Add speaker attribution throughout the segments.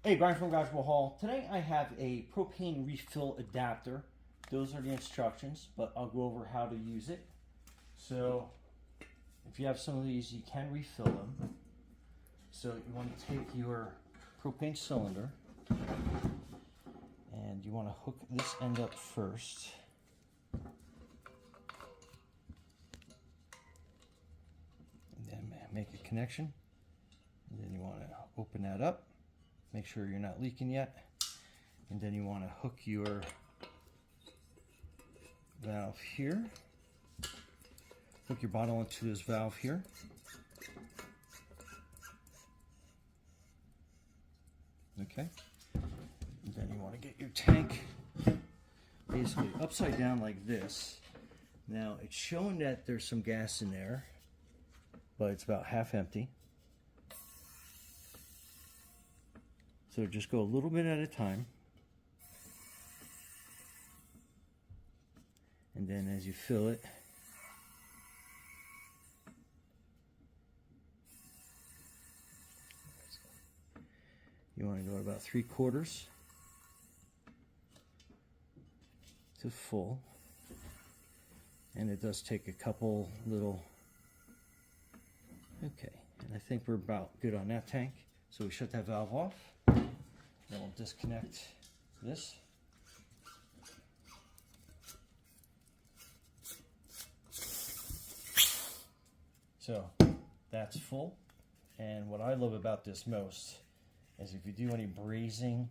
Speaker 1: Hey, Brian from Garage Hall. Today I have a propane refill adapter. Those are the instructions, but I'll go over how to use it. So, if you have some of these, you can refill them. So you want to take your propane cylinder and you want to hook this end up first. And then make a connection. And then you want to open that up. Make sure you're not leaking yet. And then you want to hook your valve here. Hook your bottle into this valve here. Okay. And then you want to get your tank basically upside down like this. Now it's showing that there's some gas in there, but it's about half empty. So just go a little bit at a time. And then as you fill it, you want to go about 3/4 to full. And it does take a couple little, okay. And I think we're about good on that tank. So we shut that valve off. Then we'll disconnect this. So that's full. And what I love about this most is if you do any brazing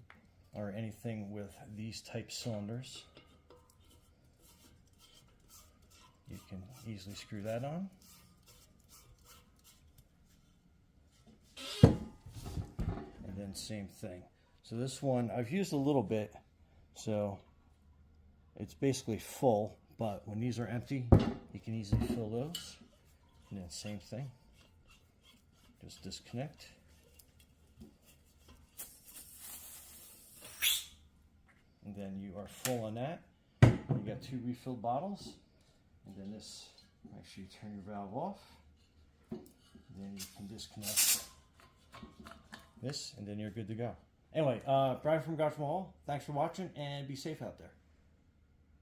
Speaker 1: or anything with these type cylinders, you can easily screw that on. And then same thing. So this one, I've used a little bit, so it's basically full, but when these are empty, you can easily fill those. And then same thing, just disconnect. And then you are full on that. You got 2 refill bottles. And then this, make sure you turn your valve off. And then you can disconnect this, and then you're good to go. Anyway, Brian from Garage Hall, thanks for watching, and be safe out there.